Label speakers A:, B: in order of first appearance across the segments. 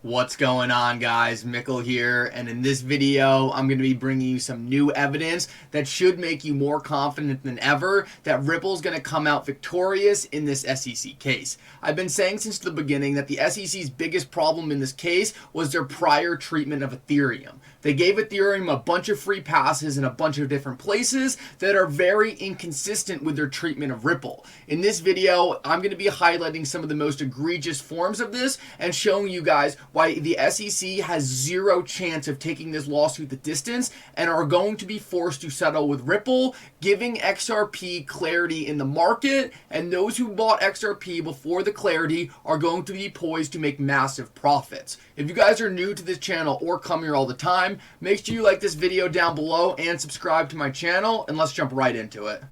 A: What's going on, guys? Mickle here, and in this video I'm going to be bringing you some new evidence that should make you more confident than ever that Ripple's going to come out victorious in this SEC case. I've been saying since the beginning that the SEC's biggest problem in this case was their prior treatment of Ethereum. They gave Ethereum a bunch of free passes in a bunch of different places that are very inconsistent with their treatment of Ripple. In this video, I'm going to be highlighting some of the most egregious forms of this and showing you guys why the SEC has zero chance of taking this lawsuit the distance and are going to be forced to settle with Ripple, giving XRP clarity in the market, and those who bought XRP before the clarity are going to be poised to make massive profits. If you guys are new to this channel or come here all the time, make sure you like this video down below and subscribe to my channel, and let's jump right into it.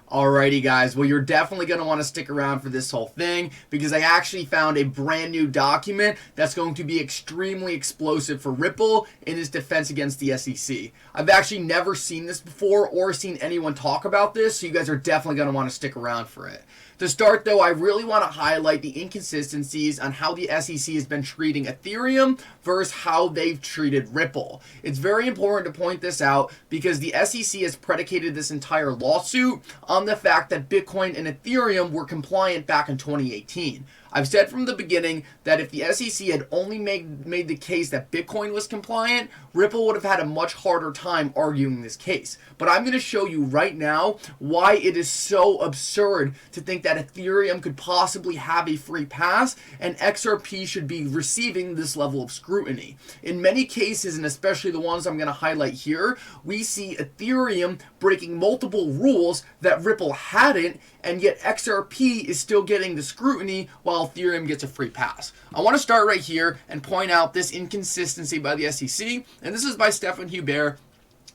A: Alrighty guys, well you're definitely going to want to stick around for this whole thing because I actually found a brand new document that's going to be extremely explosive for Ripple in its defense against the SEC. I've actually never seen this before or seen anyone talk about this, so you guys are definitely going to want to stick around for it. To start though, I really want to highlight the inconsistencies on how the SEC has been treating Ethereum versus how they've treated Ripple. It's very important to point this out because the SEC has predicated this entire lawsuit on the fact that Bitcoin and Ethereum were compliant back in 2018. I've said from the beginning that if the SEC had only made the case that Bitcoin was compliant, Ripple would have had a much harder time arguing this case. But I'm going to show you right now why it is so absurd to think that Ethereum could possibly have a free pass and XRP should be receiving this level of scrutiny. In many cases, and especially the ones I'm going to highlight here, we see Ethereum breaking multiple rules that Ripple hadn't, and yet XRP is still getting the scrutiny while Ethereum gets a free pass. I want to start right here and point out this inconsistency by the SEC, and this is by Stephen Hubert,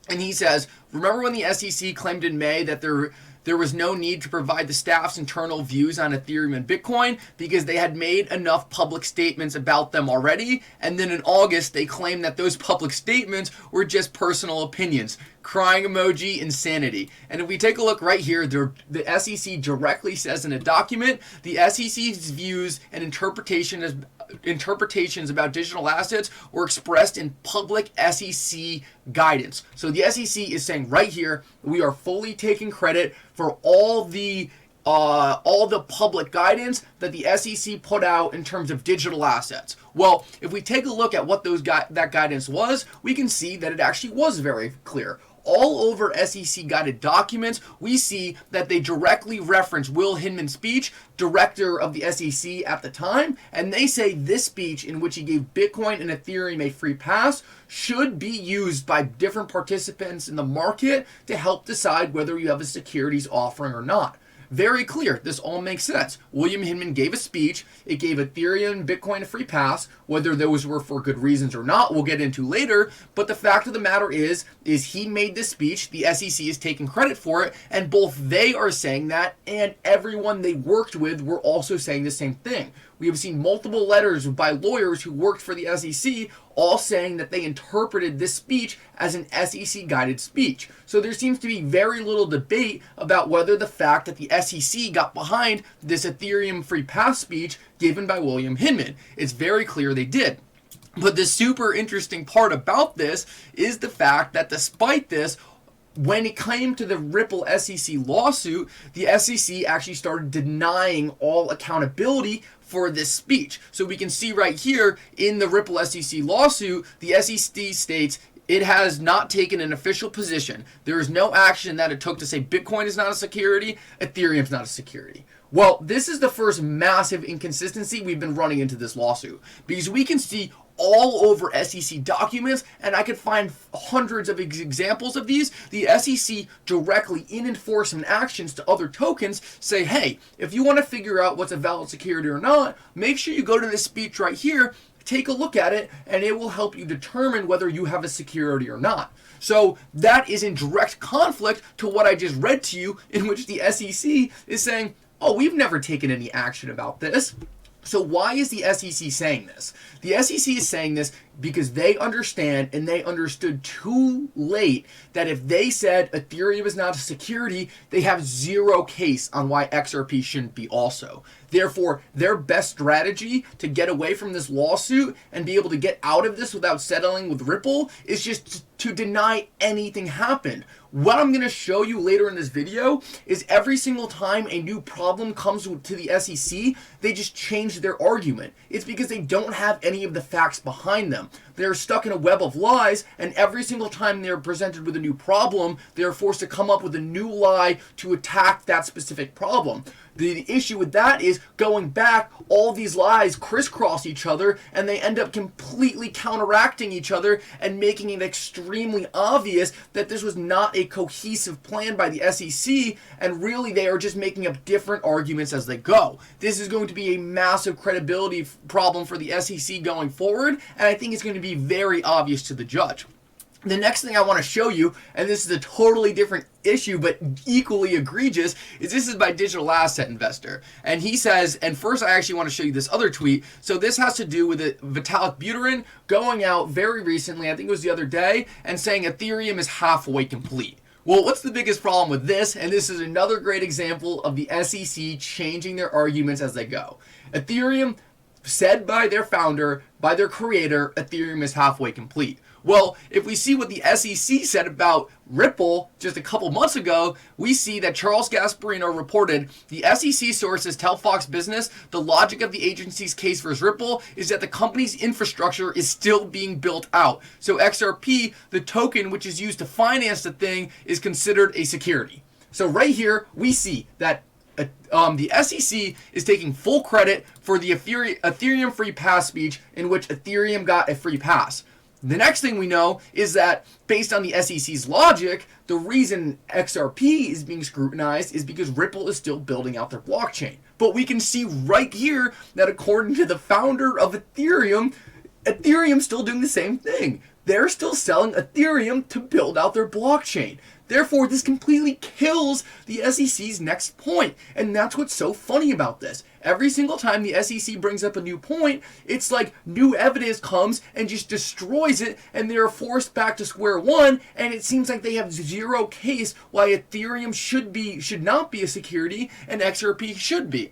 A: and he says, remember when the SEC claimed in May that there was no need to provide the staff's internal views on Ethereum and Bitcoin because they had made enough public statements about them already, and then in August they claimed that those public statements were just personal opinions. Crying emoji, insanity. And if we take a look right here, the SEC directly says in a document, the SEC's views and interpretations about digital assets were expressed in public SEC guidance. So the SEC is saying right here, we are fully taking credit for all the public guidance that the SEC put out in terms of digital assets. Well, if we take a look at what that guidance was, we can see that it actually was very clear. All over SEC guided documents, we see that they directly reference Will Hinman's speech, director of the SEC at the time, and they say this speech in which he gave Bitcoin and Ethereum a free pass should be used by different participants in the market to help decide whether you have a securities offering or not. Very clear. This all makes sense. William Hinman gave a speech. It gave Ethereum and Bitcoin a free pass. Whether those were for good reasons or not, we'll get into later. But the fact of the matter is he made this speech. The SEC is taking credit for it. And both they are saying that, and everyone they worked with were also saying the same thing. We have seen multiple letters by lawyers who worked for the SEC all saying that they interpreted this speech as an SEC-guided speech. So there seems to be very little debate about whether the fact that the SEC got behind this Ethereum free pass speech given by William Hinman. It's very clear they did. But the super interesting part about this is the fact that despite this, when it came to the Ripple SEC lawsuit, the SEC actually started denying all accountability for this speech. So we can see right here in the Ripple SEC lawsuit, the SEC states it has not taken an official position. There is no action that it took to say Bitcoin is not a security, Ethereum is not a security. Well, this is the first massive inconsistency we've been running into this lawsuit because we can see all over SEC documents, and I could find hundreds of examples of these. The SEC directly in enforcement actions to other tokens say, hey, if you want to figure out what's a valid security or not, make sure you go to this speech right here, take a look at it, and it will help you determine whether you have a security or not. So that is in direct conflict to what I just read to you, in which the SEC is saying, oh, we've never taken any action about this. So why is the SEC saying this? The SEC is saying this because they understand, and they understood too late, that if they said Ethereum is not a security, they have zero case on why XRP shouldn't be also. Therefore, their best strategy to get away from this lawsuit and be able to get out of this without settling with Ripple is just to deny anything happened. What I'm going to show you later in this video is every single time a new problem comes to the SEC, they just change their argument. It's because they don't have any of the facts behind them. They're stuck in a web of lies, and every single time they're presented with a new problem, they're forced to come up with a new lie to attack that specific problem. The issue with that is, going back, all these lies crisscross each other, and they end up completely counteracting each other and making it extremely obvious that this was not a cohesive plan by the SEC, and really they are just making up different arguments as they go. This is going to be a massive credibility problem for the SEC going forward, and I think it's going to be very obvious to the judge. The next thing I want to show you, and this is a totally different issue but equally egregious, is this is by Digital Asset Investor. And he says, and first I actually want to show you this other tweet. So this has to do with Vitalik Buterin going out very recently, I think it was the other day, and saying Ethereum is halfway complete. Well, what's the biggest problem with this? And this is another great example of the SEC changing their arguments as they go. Ethereum, said by their founder, by their creator, Ethereum is halfway complete. Well, if we see what the SEC said about Ripple just a couple months ago, we see that Charles Gasparino reported the SEC sources tell Fox Business the logic of the agency's case versus Ripple is that the company's infrastructure is still being built out. So XRP, the token which is used to finance the thing, is considered a security. So right here, we see that the SEC is taking full credit for the Ethereum free pass speech in which Ethereum got a free pass. The next thing we know is that, based on the SEC's logic, the reason XRP is being scrutinized is because Ripple is still building out their blockchain. But we can see right here that according to the founder of Ethereum, Ethereum's still doing the same thing. They're still selling Ethereum to build out their blockchain. Therefore, this completely kills the SEC's next point. And that's what's so funny about this. Every single time the SEC brings up a new point, it's like new evidence comes and just destroys it, and they're forced back to square one, and it seems like they have zero case why Ethereum should not be a security and XRP should be.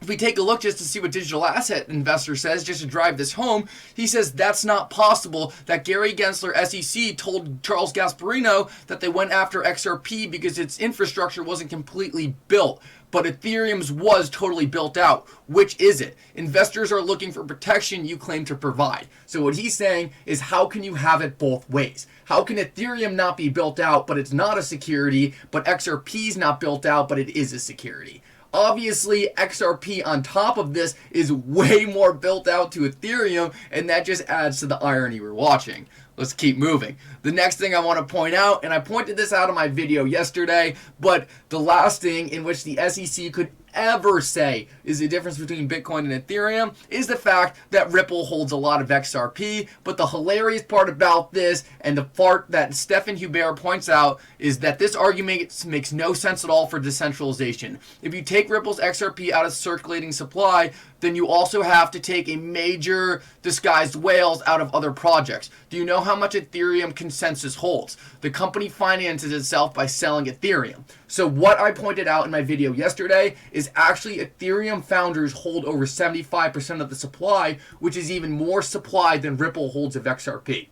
A: If we take a look just to see what Digital Asset Investor says, just to drive this home, he says that's not possible, that Gary Gensler, SEC, told Charles Gasparino that they went after XRP because its infrastructure wasn't completely built. But Ethereum's was totally built out. Which is it? Investors are looking for protection you claim to provide. So what he's saying is, how can you have it both ways? How can Ethereum not be built out, but it's not a security, but XRP's not built out, but it is a security? Obviously, XRP on top of this is way more built out to Ethereum, and that just adds to the irony we're watching. Let's keep moving. The next thing I want to point out, and I pointed this out in my video yesterday, but the last thing in which the SEC could ever say is the difference between Bitcoin and Ethereum is the fact that Ripple holds a lot of XRP. But the hilarious part about this, and the part that Stephan Hubert points out, is that this argument makes no sense at all for decentralization. If you take Ripple's XRP out of circulating supply, then you also have to take a major disguised whales out of other projects. Do you know how much Ethereum consensus holds? The company finances itself by selling Ethereum. So what I pointed out in my video yesterday is actually Ethereum founders hold over 75% of the supply, which is even more supply than Ripple holds of XRP.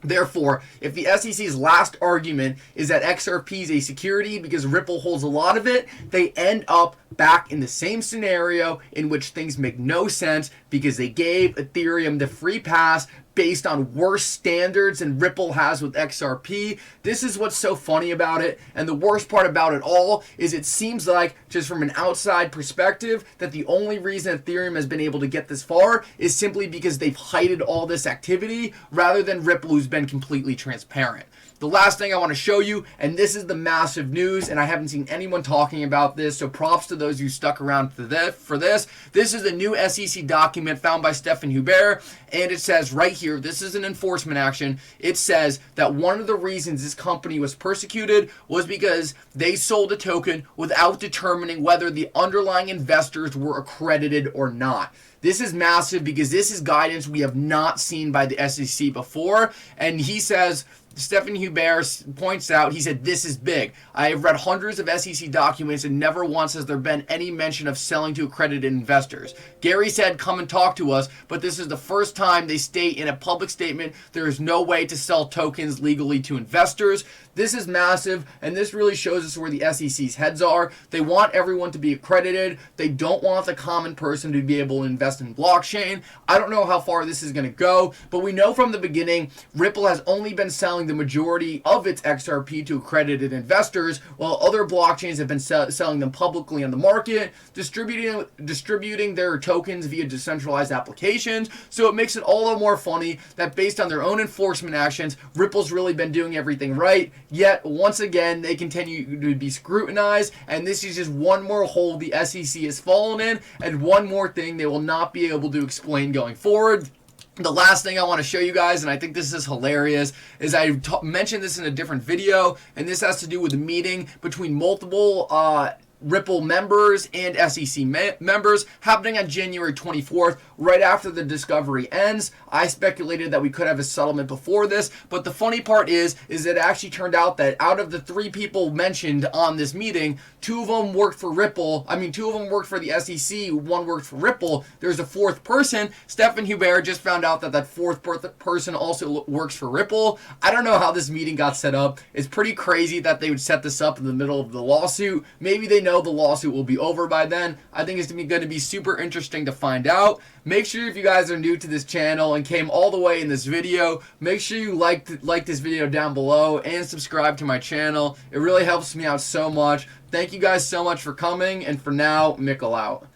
A: Therefore, if the SEC's last argument is that XRP is a security because Ripple holds a lot of it, they end up back in the same scenario in which things make no sense because they gave Ethereum the free pass based on worse standards than Ripple has with XRP. This is what's so funny about it, and the worst part about it all is it seems like, just from an outside perspective, that the only reason Ethereum has been able to get this far is simply because they've hided all this activity rather than Ripple, who's been completely transparent. The last thing I want to show you, and this is the massive news, and I haven't seen anyone talking about this, so props to those who stuck around for this. This is a new SEC document found by Stephen Huber, and it says right here, this is an enforcement action. It says that one of the reasons this company was persecuted was because they sold a token without determining whether the underlying investors were accredited or not. This is massive because this is guidance we have not seen by the SEC before, and he says, Stephen Huber points out, he said, this is big. I have read hundreds of SEC documents and never once has there been any mention of selling to accredited investors. Gary said, come and talk to us, but this is the first time they state in a public statement there is no way to sell tokens legally to investors. This is massive, and this really shows us where the SEC's heads are. They want everyone to be accredited. They don't want the common person to be able to invest in blockchain. I don't know how far this is going to go, but we know from the beginning Ripple has only been selling the majority of its XRP to accredited investors, while other blockchains have been selling them publicly on the market, distributing their tokens via decentralized applications. So it makes it all the more funny that based on their own enforcement actions, Ripple's really been doing everything right. Yet, once again, they continue to be scrutinized, and this is just one more hole the SEC has fallen in, and one more thing they will not be able to explain going forward. The last thing I want to show you guys, and I think this is hilarious, is I mentioned this in a different video, and this has to do with a meeting between multiple Ripple members and SEC members happening on January 24th, right after the discovery ends. I speculated that we could have a settlement before this, but the funny part is it actually turned out that out of the 3 people mentioned on this meeting, 2 of them worked for Ripple. 2 of them worked for the SEC, 1 worked for Ripple. There's a 4th person. Stephen Huber just found out that that 4th person also works for Ripple. I don't know how this meeting got set up. It's pretty crazy that they would set this up in the middle of the lawsuit. Maybe they know the lawsuit will be over by then. I think it's going to be super interesting to find out. Make sure if you guys are new to this channel and came all the way in this video, make sure you like this video down below and subscribe to my channel. It really helps me out so much. Thank you guys so much for coming, and for now, Mickle out.